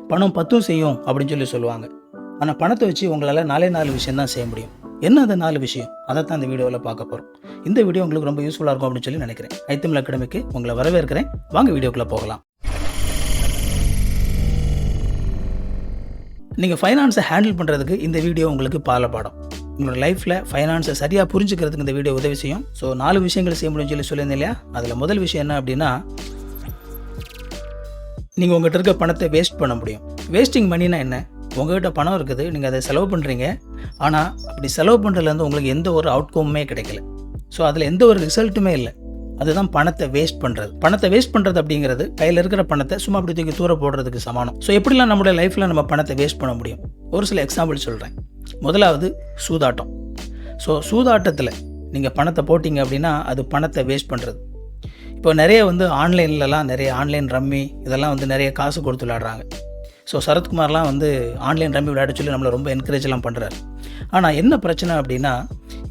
பணம் 10 செய்யும் அப்படின்னு சொல்லுவாங்க. ஆனால் பணத்தை வச்சு உங்களால் 4 விஷயம் தான் செய்ய முடியும். என்ன அந்த 4 விஷயம்? அதைத்தான் இந்த வீடியோவில் பார்க்க போகிறோம். இந்த வீடியோ உங்களுக்கு ரொம்ப யூஸ்ஃபுல்லாக இருக்கும் அப்படின்னு நினைக்கிறேன். iTamil அகாடமிக்கு உங்களை வரவேற்கிறேன். வாங்க வீடியோக்குள்ளே போகலாம். நீங்கள் ஃபைனான்ஸை ஹேண்டில் பண்ணுறதுக்கு இந்த வீடியோ உங்களுக்கு பாடம். உங்களோட லைஃப்பில் ஃபைனான்ஸை சரியாக புரிஞ்சுக்கிறதுக்கு இந்த வீடியோ உதவி செய்யும். ஸோ 4 விஷயங்கள் செய்ய முடியும்னு சொல்லியிருந்தேன் இல்லையா? அதில் முதல் விஷயம் என்ன அப்படின்னா, நீங்கள் உங்கள்கிட்ட இருக்க பணத்தை வேஸ்ட் பண்ண முடியும். வேஸ்டிங் மணினா என்ன? உங்கள்கிட்ட பணம் இருக்குது, நீங்கள் அதை செலவு பண்ணுறீங்க. ஆனால் அப்படி செலவு பண்ணுறதுலேருந்து உங்களுக்கு எந்த ஒரு அவுட்கமுமே கிடைக்கல. ஸோ அதில் எந்த ஒரு ரிசல்ட்டுமே இல்லை. அதுதான் பணத்தை வேஸ்ட் பண்ணுறது. பணத்தை வேஸ்ட் பண்ணுறது அப்படிங்கிறது கையில் இருக்கிற பணத்தை சும்மா அப்படி தூக்கி தூர போடுறதுக்கு சமானம். ஸோ எப்படிலாம் நம்மளுடைய லைஃப்பில் நம்ம பணத்தை வேஸ்ட் பண்ண முடியும்? ஒரு சில எக்ஸாம்பிள் சொல்கிறேன். முதலாவது சூதாட்டம். ஸோ சூதாட்டத்தில் நீங்கள் பணத்தை போட்டிங்க அப்படின்னா அது பணத்தை வேஸ்ட் பண்ணுறது. இப்போ நிறைய ஆன்லைன்லலாம் நிறைய ஆன்லைன் ரம்மி இதெல்லாம் நிறைய காசு கொடுத்து விளையாடுறாங்க. ஸோ சரத்குமார்லாம் ஆன்லைன் ரம்மி விளையாட சொல்லி நம்மளை ரொம்ப என்கரேஜ்லாம் பண்ணுறாரு. ஆனால் என்ன பிரச்சனை அப்படின்னா,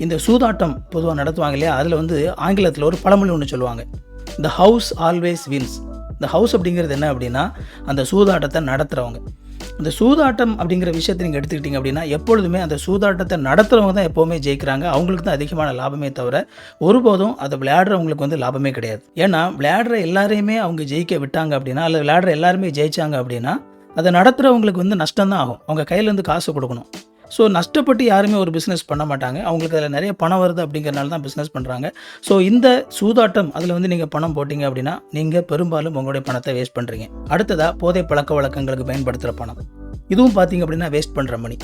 இந்த சூதாட்டம் பொதுவாக நடத்துவாங்க இல்லையா, அதில் ஆங்கிலத்தில் ஒரு பழமொழி ஒன்று சொல்லுவாங்க, த ஹவுஸ் ஆல்வேஸ் வின்ஸ். இந்த ஹவுஸ் அப்படிங்கிறது என்ன அப்படின்னா, அந்த சூதாட்டத்தை நடத்துகிறவங்க. இந்த சூதாட்டம் அப்படிங்கிற விஷயத்தை நீங்கள் எடுத்துக்கிட்டிங்க அப்படின்னா, எப்பொழுதுமே அந்த சூதாட்டத்தை நடத்துகிறவங்க தான் எப்போவுமே ஜெயிக்கிறாங்க. அவங்களுக்கு தான் அதிகமான லாபமே தவிர ஒருபோதும் அதை விளையாடுறவங்களுக்கு லாபமே கிடையாது. ஏன்னா விளையாடுற எல்லாரையுமே அவங்க ஜெயிக்க விட்டாங்க அப்படின்னா, அல்லது விளையாடுற எல்லாருமே ஜெயிச்சாங்க அப்படின்னா, அதை நடத்துகிறவங்களுக்கு நஷ்டம் தான் ஆகும். அவங்க கையிலேருந்து காசு கொடுக்கணும். ஸோ நஷ்டப்பட்டு யாருமே ஒரு பிஸ்னஸ் பண்ண மாட்டாங்க. அவங்களுக்கு அதில் நிறைய பணம் வருது அப்படிங்கிறனால தான் பிஸ்னஸ் பண்ணுறாங்க. ஸோ இந்த சூதாட்டம் அதில் நீங்கள் பணம் போட்டிங்க அப்படின்னா நீங்கள் பெரும்பாலும் உங்களுடைய பணத்தை வேஸ்ட் பண்ணுறீங்க. அடுத்ததாக போதை பழக்க வழக்கங்களுக்கு பயன்படுத்துகிற பணம். இதுவும் பார்த்திங்க அப்படின்னா வேஸ்ட் பண்ணுற மணி.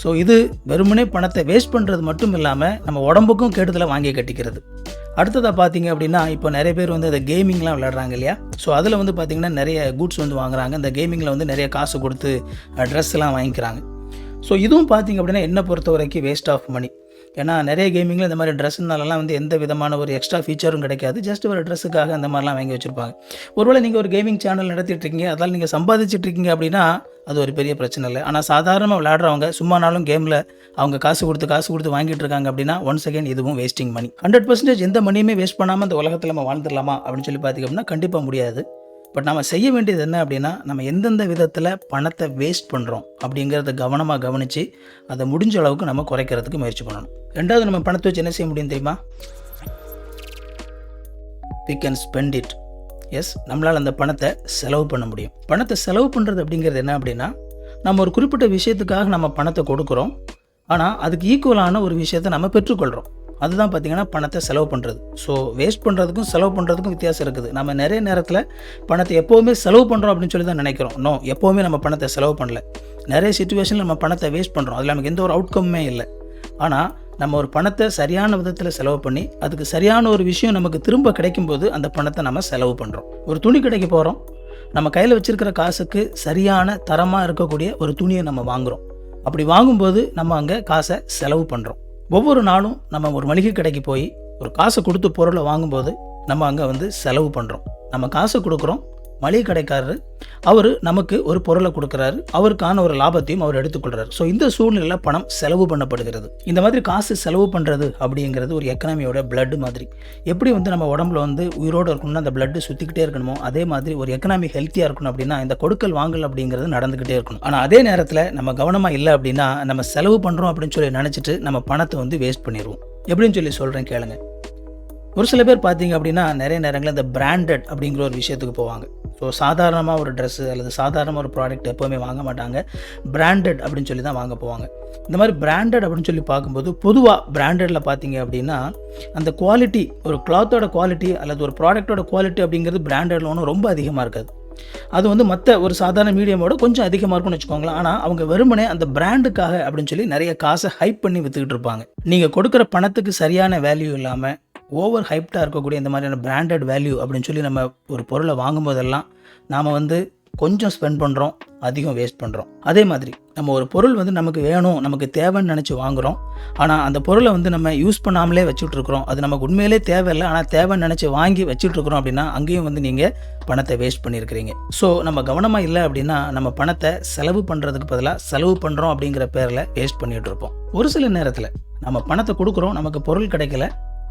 ஸோ இது வெறுமனே பணத்தை வேஸ்ட் பண்ணுறது மட்டும் இல்லாமல் நம்ம உடம்புக்கும் கெடுதலை வாங்கி கட்டிக்கிறது. அடுத்ததாக பார்த்திங்க அப்படின்னா, இப்போ நிறைய பேர் அந்த கேமிங்லாம் விளையாடுறாங்க இல்லையா? ஸோ அதில் பார்த்திங்கன்னா நிறைய கூட்ஸ் வாங்குறாங்க. இந்த கேமிங்கில் நிறைய காசு கொடுத்து ட்ரெஸ்லாம் வாங்கிக்கிறாங்க. ஸோ இதுவும் பார்த்திங்க அப்படின்னா என்னை பொறுத்த வரைக்கும் வேஸ்ட் ஆஃப் மணி. ஏன்னா நிறைய கேமிங்கில் இந்த மாதிரி ட்ரெஸ்ஸுனாலலாம் எந்த விதமான ஒரு எக்ஸ்ட்ரா ஃபீச்சரும் கிடைக்காது. ஜஸ்ட் ஒரு ட்ரெஸ்ஸுக்காக அந்த மாதிரிலாம் வாங்கி வச்சுருப்பாங்க. ஒருவேளை நீங்கள் ஒரு கேமிங் சேனல் நடத்திட்டுருக்கீங்க, அதால் நீங்கள் சம்பாதிச்சிட்ருக்கீங்க அப்படின்னா அது ஒரு பெரிய பிரச்சனை இல்லை. ஆனால் சாதாரணமாக விளையாடுறவங்க சும்மானாலும் கேமில் அவங்க காசு கொடுத்து வாங்கிட்டு இருக்காங்க அப்படின்னா ஒன்ஸ் அகேன் இதுவும் வேஸ்டிங் மணி. 100% எந்த மணியுமே வேஸ்ட் பண்ணாமல் அந்த உலகத்தில் நம்ம வாழ்ந்துடலாமா அப்படின்னு பார்த்திங்க அப்படின்னா கண்டிப்பாக முடியாது. பட் நம்ம செய்ய வேண்டியது என்ன அப்படின்னா, நம்ம எந்தெந்த விதத்தில் பணத்தை வேஸ்ட் பண்ணுறோம் அப்படிங்கிறத கவனமாக கவனித்து அதை முடிஞ்ச அளவுக்கு நம்ம குறைக்கிறதுக்கு முயற்சி பண்ணணும். ரெண்டாவது, நம்ம பணத்தை வச்சு என்ன செய்ய முடியும் தெரியுமா? we can spend it. Yes, நம்மளால் அந்த பணத்தை செலவு பண்ண முடியும். பணத்தை செலவு பண்ணுறது அப்படிங்கிறது என்ன அப்படின்னா, நம்ம ஒரு குறிப்பிட்ட விஷயத்துக்காக நம்ம பணத்தை கொடுக்குறோம். ஆனால் அதுக்கு ஈக்குவலான ஒரு விஷயத்தை நம்ம பெற்றுக்கொள்கிறோம். அதுதான் பார்த்திங்கன்னா பணத்தை செலவு பண்ணுறது. ஸோ வேஸ்ட் பண்ணுறதுக்கும் செலவு பண்ணுறதுக்கும் வித்தியாசம் இருக்குது. நம்ம நிறைய நேரத்தில் பணத்தை எப்போவுமே செலவு பண்ணுறோம் அப்படின்னு சொல்லி தான் நினைக்கிறோம். நோ, எப்போவுமே நம்ம பணத்தை செலவு பண்ணல. நிறைய சிச்சுவேஷனில் நம்ம பணத்தை வேஸ்ட் பண்ணுறோம். அதில் நமக்கு எந்த ஒரு அவுட்கம்மே இல்லை. ஆனால் நம்ம ஒரு பணத்தை சரியான விதத்தில் செலவு பண்ணி அதுக்கு சரியான ஒரு விஷயம் நமக்கு திரும்ப கிடைக்கும்போது அந்த பணத்தை நம்ம செலவு பண்ணுறோம். ஒரு துணி கடைக்கு போகிறோம், நம்ம கையில் வச்சுருக்கிற காசுக்கு சரியான தரமாக இருக்கக்கூடிய ஒரு துணியை நம்ம வாங்குகிறோம். அப்படி வாங்கும்போது நம்ம அங்கே காசை செலவு பண்ணுறோம். ஒவ்வொரு நாளும் நம்ம ஒரு மளிகை கடைக்கு போய் ஒரு காசை கொடுத்து பொருளை வாங்கும்போது நம்ம அங்கே செலவு பண்ணுறோம். நம்ம காசு கொடுக்குறோம், மளிகை கடைக்காரர் அவர் நமக்கு ஒரு பொருளை கொடுக்குறாரு, அவருக்கான ஒரு லாபத்தையும் அவர் எடுத்துக்கொள்கிறார். ஸோ இந்த சூழ்நிலையில் பணம் செலவு பண்ணப்படுகிறது. இந்த மாதிரி காசு செலவு பண்ணுறது அப்படிங்கிறது ஒரு எக்கனாமியோட பிளட் மாதிரி. எப்படி நம்ம உடம்புல உயிரோடு இருக்கணும்னா அந்த பிளட்டு சுற்றிக்கிட்டே இருக்கணுமோ, அதே மாதிரி ஒரு எக்கனாமி ஹெல்த்தியாக இருக்கணும் அப்படின்னா இந்த கொடுக்கல் வாங்கல் அப்படிங்கிறது நடந்துக்கிட்டே இருக்கணும். ஆனால் அதே நேரத்தில் நம்ம கவனமாக இல்லை அப்படின்னா நம்ம செலவு பண்ணுறோம் அப்படின்னு சொல்லி நினச்சிட்டு நம்ம பணத்தை வேஸ்ட் பண்ணிடுவோம். எப்படின்னு சொல்கிறேன் கேளுங்க. ஒரு சில பேர் பார்த்திங்க அப்படின்னா நிறைய நேரங்களில் இந்த பிராண்டட் அப்படிங்கிற ஒரு விஷயத்துக்கு போவாங்க. ஸோ சாதாரணமாக ஒரு ட்ரெஸ்ஸு அல்லது சாதாரணமாக ஒரு ப்ராடக்ட் எப்போவுமே வாங்க மாட்டாங்க. பிராண்டட் அப்படின்னு சொல்லி தான் வாங்க போவாங்க. இந்த மாதிரி பிராண்டட் அப்படின்னு சொல்லி பார்க்கும்போது பொதுவாக பிராண்டடில் பார்த்திங்க அப்படின்னா அந்த குவாலிட்டி, ஒரு கிளாத்தோட குவாலிட்டி அல்லது ஒரு ப்ராடக்டோட குவாலிட்டி அப்படிங்கிறது பிராண்டடில் ஒன்றும் ரொம்ப அதிகமாக இருக்காது. அது மற்ற ஒரு சாதாரண மீடியமோட கொஞ்சம் அதிகமாக இருக்கும்னு வச்சுக்கோங்களேன். ஆனால் அவங்க வெறுமனே அந்த பிராண்டுக்காக அப்படின்னு சொல்லி நிறைய காசை ஹைப் பண்ணி விற்றுக்கிட்டு இருப்பாங்க. நீங்கள் கொடுக்குற பணத்துக்கு சரியான வேல்யூ இல்லாமல் ஓவர் ஹைப்டாக இருக்கக்கூடிய இந்த மாதிரியான பிராண்டட் வேல்யூ அப்படின்னு சொல்லி நம்ம ஒரு பொருளை வாங்கும்போதெல்லாம் நாம் கொஞ்சம் ஸ்பெண்ட் பண்ணுறோம், அதிகம் வேஸ்ட் பண்ணுறோம். அதே மாதிரி நம்ம ஒரு பொருள் நமக்கு வேணும், நமக்கு தேவைன்னு நினச்சி வாங்குகிறோம். ஆனால் அந்த பொருளை நம்ம யூஸ் பண்ணாமலே வச்சுட்ருக்குறோம். அது நமக்கு உண்மையிலே தேவையில்லை, ஆனால் தேவைன்னு நினச்சி வாங்கி வச்சுட்ருக்குறோம் அப்படின்னா அங்கேயும் நீங்கள் பணத்தை வேஸ்ட் பண்ணியிருக்கிறீங்க. ஸோ நம்ம கவனமாக இல்லை அப்படின்னா நம்ம பணத்தை செலவு பண்ணுறதுக்கு பதிலாக செலவு பண்ணுறோம் அப்படிங்கிற பேரில் வேஸ்ட் பண்ணிகிட்ருப்போம். ஒரு சில நேரத்தில் நம்ம பணத்தை கொடுக்குறோம், நமக்கு பொருள் கிடைக்கல,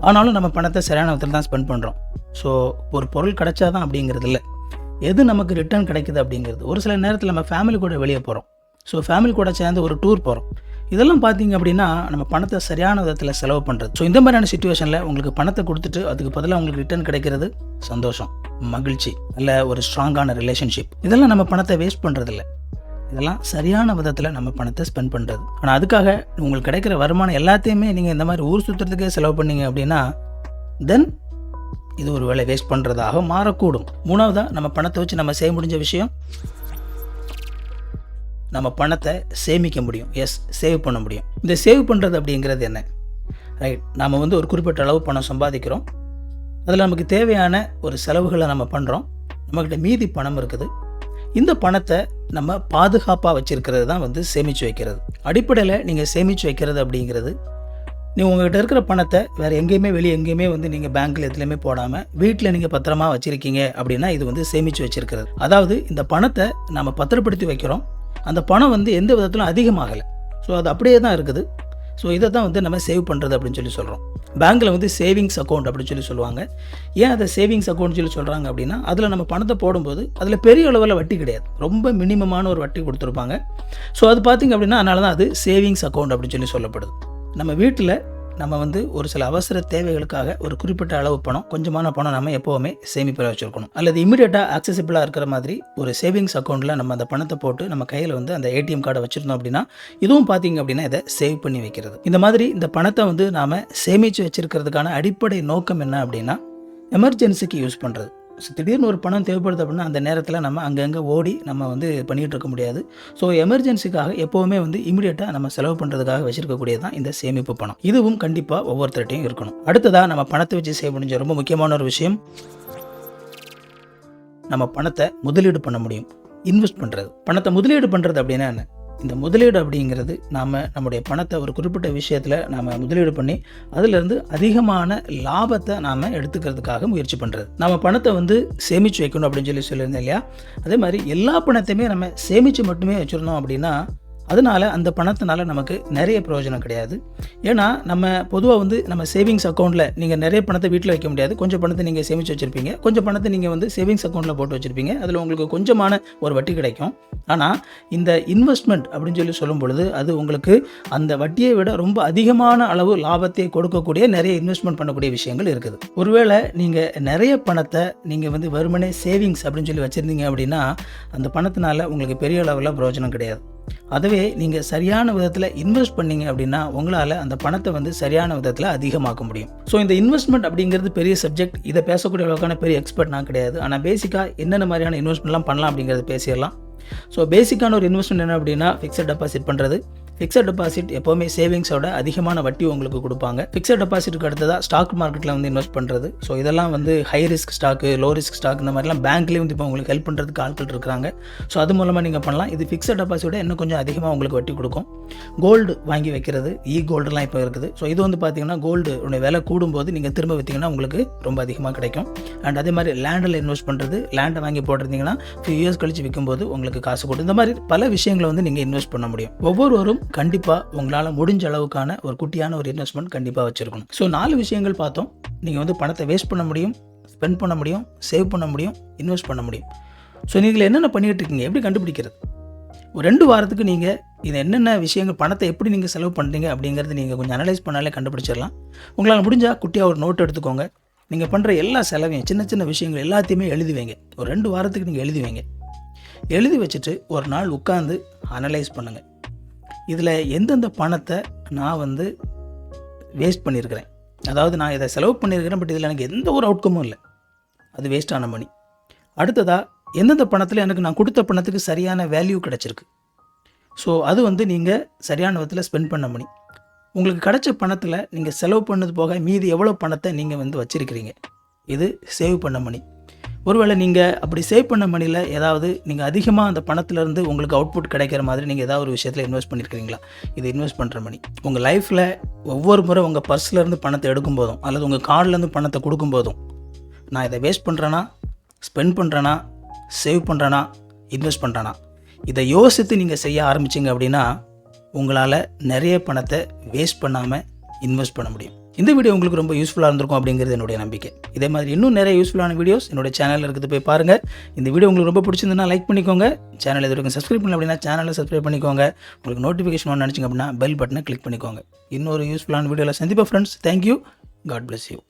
ஆனாலும் நம்ம பணத்தை சரியான விதத்தில் தான் ஸ்பெண்ட் பண்ணுறோம். ஸோ ஒரு பொருள் கிடைச்சாதான் அப்படிங்கிறது இல்லை. எது நமக்கு ரிட்டர்ன் கிடைக்குது அப்படிங்கிறது. ஒரு சில நேரத்தில் நம்ம ஃபேமிலி கூட வெளியே போகிறோம். ஸோ ஃபேமிலி கூட சேர்ந்து ஒரு டூர் போகிறோம். இதெல்லாம் பார்த்தீங்க அப்படின்னா நம்ம பணத்தை சரியான விதத்தில் செலவு பண்ணுறது. ஸோ இந்த மாதிரியான சிச்சுவேஷனில் உங்களுக்கு பணத்தை கொடுத்துட்டு அதுக்கு பதிலாக உங்களுக்கு ரிட்டர்ன் கிடைக்கிறது சந்தோஷம், மகிழ்ச்சி, இல்லை ஒரு ஸ்ட்ராங்கான ரிலேஷன்ஷிப். இதெல்லாம் நம்ம பணத்தை வேஸ்ட் பண்ணுறதில்ல. இதெல்லாம் சரியான விதத்தில் நம்ம பணத்தை ஸ்பெண்ட் பண்ணுறது. ஆனால் அதுக்காக உங்களுக்கு கிடைக்கிற வருமானம் எல்லாத்தையுமே நீங்கள் இந்த மாதிரி ஊர் சுற்றுறதுக்கே செலவு பண்ணீங்க அப்படின்னா தென் இது ஒரு வேளை வேஸ்ட் பண்ணுறதாக மாறக்கூடும். மூணாவதாக நம்ம பணத்தை வச்சு நம்ம செய்ய முடிஞ்ச விஷயம், நம்ம பணத்தை சேமிக்க முடியும். சேவ் பண்ண முடியும். இந்த சேவ் பண்ணுறது அப்படிங்கிறது என்ன? ரைட், நாம் ஒரு குறிப்பிட்ட அளவு பணம் சம்பாதிக்கிறோம். அதில் நமக்கு தேவையான ஒரு செலவுகளை நம்ம பண்ணுறோம். நம்மக்கிட்ட மீதி பணம் இருக்குது. இந்த பணத்தை நம்ம பாதுகாப்பாக வச்சுருக்கிறது தான் சேமித்து வைக்கிறது. அடிப்படையில் நீங்கள் சேமித்து வைக்கிறது அப்படிங்கிறது, நீங்கள் உங்கள்கிட்ட இருக்கிற பணத்தை வேறு எங்கேயுமே வெளியே எங்கேயுமே நீங்கள் பேங்க்கில் எதுலையுமே போடாமல் வீட்டில் நீங்கள் பத்திரமா வச்சுருக்கீங்க அப்படின்னா இது சேமித்து வச்சுருக்கிறது. அதாவது இந்த பணத்தை நம்ம பத்திரப்படுத்தி வைக்கிறோம். அந்த பணம் எந்த விதத்திலும் அதிகமாகலை. ஸோ அது அப்படியே தான் இருக்குது. ஸோ இதை தான் நம்ம சேவ் பண்ணுறது அப்படின்னு சொல்லி சொல்கிறோம். பேங்க்கில் சேவிங்ஸ் அக்கௌண்ட் அப்படின்னு சொல்லி சொல்லுவாங்க. ஏன் அதை சேவிங்ஸ் அக்கௌண்ட் சொல்லி சொல்கிறாங்க அப்படின்னா, அதில் நம்ம பணத்தை போடும்போது அதில் பெரிய அளவில் வட்டி கிடையாது, ரொம்ப மினிமமான ஒரு வட்டி கொடுத்துருப்பாங்க. ஸோ அது பார்த்திங்க அப்படின்னா அதனால தான் அது சேவிங்ஸ் அக்கௌண்ட் அப்படின்னு சொல்லி சொல்லப்படுது. நம்ம வீட்டில் நம்ம ஒரு சில அவசர தேவைகளுக்காக ஒரு குறிப்பிட்ட அளவு பணம், கொஞ்சமான பணம் நம்ம எப்போவுமே சேமிப்பில் வச்சுருக்கணும். அல்லது இமீடியட்டாக ஆக்சசிபிளாக இருக்கிற மாதிரி ஒரு சேவிங்ஸ் அக்கௌண்ட்டில் நம்ம அந்த பணத்தை போட்டு நம்ம கையில் அந்த ஏடிஎம் கார்டை வச்சுருந்தோம் அப்படின்னா இதுவும் பார்த்திங்க அப்படின்னா இதை சேவ் பண்ணி வைக்கிறது. இந்த மாதிரி இந்த பணத்தை நாம் சேமித்து வச்சுருக்கிறதுக்கான அடிப்படை நோக்கம் என்ன அப்படின்னா, எமர்ஜென்சிக்கு யூஸ் பண்ணுறது. திடீர்னு ஒரு பணம் தேவைப்படுது அப்படின்னா அந்த நேரத்தில் நம்ம அங்கங்கே ஓடி நம்ம பண்ணிகிட்டு இருக்க முடியாது. ஸோ எமர்ஜென்சிக்காக எப்போவுமே இமீடியட்டாக நம்ம செலவு பண்ணுறதுக்காக வச்சுருக்கக்கூடியது தான் இந்த சேமிப்பு பணம். இதுவும் கண்டிப்பாக ஒவ்வொருத்தர்ட்டையும் இருக்கணும். அடுத்ததாக நம்ம பணத்தை வச்சு சேவ் பண்ண ரொம்ப முக்கியமான ஒரு விஷயம், நம்ம பணத்தை முதலீடு பண்ண முடியும். இன்வெஸ்ட் பண்ணுறது. பணத்தை முதலீடு பண்ணுறது அப்படின்னா என்ன? இந்த முதலீடு அப்படிங்கிறது நம்முடைய பணத்தை ஒரு குறிப்பிட்ட விஷயத்தில் நாம் முதலீடு பண்ணி அதிலிருந்து அதிகமான லாபத்தை நாம் எடுத்துக்கிறதுக்காக முயற்சி பண்ணுறது. நம்ம பணத்தை சேமித்து வைக்கணும் அப்படின்னு சொல்லியிருந்தேன் இல்லையா? அதே மாதிரி எல்லா பணத்தையுமே நம்ம சேமித்து மட்டுமே வச்சுருந்தோம் அப்படின்னா அதனால் அந்த பணத்தினால நமக்கு நிறைய பிரயோஜனம் கிடையாது. ஏன்னா நம்ம பொதுவாக நம்ம சேவிங்ஸ் அக்கௌண்ட்டில் நீங்கள் நிறைய பணத்தை வீட்டில் வைக்க முடியாது. கொஞ்சம் பணத்தை நீங்கள் சேமித்து வச்சுருப்பீங்க, கொஞ்சம் பணத்தை நீங்கள் சேவிங்ஸ் அக்கௌண்ட்டில் போட்டு வச்சுருப்பீங்க. அதில் உங்களுக்கு கொஞ்சமான ஒரு வட்டி கிடைக்கும். ஆனால் இந்த இன்வெஸ்ட்மெண்ட் அப்படின்னு சொல்லும் பொழுது அது உங்களுக்கு அந்த வட்டியை விட ரொம்ப அதிகமான அளவு லாபத்தை கொடுக்கக்கூடிய நிறைய இன்வெஸ்ட்மெண்ட் பண்ணக்கூடிய விஷயங்கள் இருக்குது. ஒருவேளை நீங்கள் நிறைய பணத்தை நீங்கள் வெறுமனே சேவிங்ஸ் அப்படின்னு சொல்லி வச்சுருந்தீங்க அப்படின்னா அந்த பணத்தினால உங்களுக்கு பெரிய அளவில் பிரயோஜனம் கிடையாது. அதுவே நீங்கள் சரியான விதத்தில் இன்வெஸ்ட் பண்ணீங்க அப்படின்னா உங்களால் அந்த பணத்தை சரியான விதத்தில் அதிகமாக்க முடியும். ஸோ இந்த இன்வெஸ்ட்மெண்ட் அப்படிங்கிறது பெரிய சப்ஜெக்ட். இதை பேசக்கூடிய அளவுக்கான பெரிய எக்ஸ்பர்ட் நான் கிடையாது. ஆனால் பேசிக்காக என்னென்ன மாதிரியான இன்வெஸ்ட்மெண்ட்லாம் பண்ணலாம் அப்படிங்கிறத பேசிடலாம். ஸோ பேசிக்கான ஒரு இன்வெஸ்ட்மெண்ட் என்ன அப்படின்னா ஃபிக்ஸட் டெபாசிட் பண்ணுறது. ஃபிக்ஸட் டெபாசிட் எப்போவுமே சேவிங்ஸோட அதிகமான வட்டி உங்களுக்கு கொடுப்பாங்க. ஃபிக்ஸட் டெபாசிட்டுக்கு அடுத்ததாக ஸ்டாக் மார்க்கெட்டில் இன்வெஸ்ட் பண்ணுறது. ஸோ இதெல்லாம் high risk stock, low risk stock இந்த மாதிரிலாம் பேங்க்லேயும் இப்போ உங்களுக்கு ஹெல்ப் பண்ணுறதுக்கு ஆட்கள் இருக்கிறாங்க. ஸோ அது மூலமாக நீங்கள் பண்ணலாம். இது ஃபிக்ஸட் டெபாசிட்டோட இன்னும் கொஞ்சம் அதிகமாக உங்களுக்கு வட்டி கொடுக்கும். கோல்டு வாங்கி வைக்கிறது, கோல்டுலாம் இப்போ இருக்குது. ஸோ இது பார்த்தீங்கன்னா கோல்டு விலை கூடும்போது நீங்கள் திரும்ப விற்றீங்கன்னா உங்களுக்கு ரொம்ப அதிகமாக கிடைக்கும். அண்ட் அதே மாதிரி லேண்டில் இன்வெஸ்ட் பண்ணுறது, லேண்டை வாங்கி போட்டிருந்தீங்கன்னா ஃபியூ இயர்ஸ் கழிச்சு விற்கும்போது உங்களுக்கு காசு கொடுக்கும். இந்த மாதிரி பல விஷயங்களை நீங்கள் இன்வெஸ்ட் பண்ண முடியும். ஒவ்வொருவரும் கண்டிப்பாக உங்களால் முடிஞ்ச அளவுக்கான ஒரு குட்டியான ஒரு இன்வெஸ்ட்மெண்ட் கண்டிப்பாக வச்சுருக்கணும். ஸோ 4 விஷயங்கள் பார்த்தோம். நீங்கள் பணத்தை வேஸ்ட் பண்ண முடியும், ஸ்பெண்ட் பண்ண முடியும், சேவ் பண்ண முடியும், இன்வெஸ்ட் பண்ண முடியும். ஸோ நீங்கள் என்னென்ன பண்ணிகிட்டு இருக்கீங்க, எப்படி கண்டுபிடிக்கிறது? ஒரு 2 வாரத்துக்கு நீங்கள் இது என்னென்ன விஷயங்கள், பணத்தை எப்படி நீங்கள் செலவு பண்ணுறீங்க அப்படிங்கிறது நீங்கள் கொஞ்சம் அனலைஸ் பண்ணாலே கண்டுபிடிச்சிடலாம். உங்களால் முடிஞ்சால் குட்டியாக ஒரு நோட் எடுத்துக்கோங்க. நீங்கள் பண்ணுற எல்லா செலவையும், சின்ன சின்ன விஷயங்கள் எல்லாத்தையுமே எழுதி வைங்க. ஒரு 2 வாரத்துக்கு நீங்கள் எழுதி வைங்க. எழுதி வச்சுட்டு ஒரு நாள் உட்காந்து அனலைஸ் பண்ணுங்கள். இதில் எந்தெந்த பணத்தை நான் வேஸ்ட் பண்ணியிருக்கிறேன், அதாவது நான் இதை செலவு பண்ணியிருக்கிறேன், பட் இதில் எனக்கு எந்த ஒரு அவுட்கமும் இல்லை, அது வேஸ்ட்டான மணி. அடுத்ததாக எந்தெந்த பணத்தில் எனக்கு நான் கொடுத்த பணத்துக்கு சரியான வேல்யூ கிடச்சிருக்கு. ஸோ அது நீங்கள் சரியான விதத்தில் ஸ்பெண்ட் பண்ண மணி. உங்களுக்கு கிடைச்ச பணத்தில் நீங்கள் செலவு பண்ணது போக மீதி எவ்வளோ பணத்தை நீங்கள் வச்சுருக்கிறீங்க, இது சேவ் பண்ண மணி. ஒருவேளை நீங்கள் அப்படி சேவ் பண்ண மணியில் ஏதாவது நீங்கள் அதிகமாக அந்த பணத்திலேருந்து உங்களுக்கு அவுட்புட் கிடைக்கிற மாதிரி நீங்கள் ஏதாவது ஒரு விஷயத்தில் இன்வெஸ்ட் பண்ணியிருக்கிறீங்களா, இது இன்வெஸ்ட் பண்ணுற மணி. உங்கள் லைஃப்பில் ஒவ்வொரு முறை உங்கள் பர்ஸ்லேருந்து பணத்தை எடுக்கும் போதும் அல்லது உங்கள் கார்ட்லேருந்து பணத்தை கொடுக்கும் போதும் நான் இதை வேஸ்ட் பண்ணுறேன்னா, ஸ்பெண்ட் பண்ணுறேன்னா, சேவ் பண்ணுறேன்னா, இன்வெஸ்ட் பண்ணுறேன்னா, இதை யோசித்து நீங்கள் செய்ய ஆரம்பிச்சிங்க அப்படின்னா உங்களால் நிறைய பணத்தை வேஸ்ட் பண்ணாமல் இன்வெஸ்ட் பண்ண முடியும். இந்த வீடியோ உங்களுக்கு ரொம்ப யூஸ்ஃபுல்லாக இருந்திருக்கும் அப்படிங்கிறது என்னுடைய நம்பிக்கை. இதே மாதிரி இன்னும் நிறைய யூஸ்ஃபுல்லான வீடியோஸ் என்னுடைய சேனலில் இருக்குது, போய் பாருங்கள். இந்த வீடியோ உங்களுக்கு ரொம்ப பிடிச்சிருந்ததுன்னா லைக் பண்ணிக்கோங்க. சேனல் இது வரைக்கும் சப்ஸ்கிரைப் பண்ணல அப்படின்னா சேனலை சப்ஸ்கிரைப் பண்ணிக்கோங்க. உங்களுக்கு நோட்டிஃபிகேஷன் ஒன்று நினச்சிங்க அப்படின்னா பெல் பட்டனை கிளிக் பண்ணிக்கோங்க. இன்னொரு யூஸ்ஃபுல்லான வீடியோவில் சந்திப்போம் friends. Thank you. God bless you.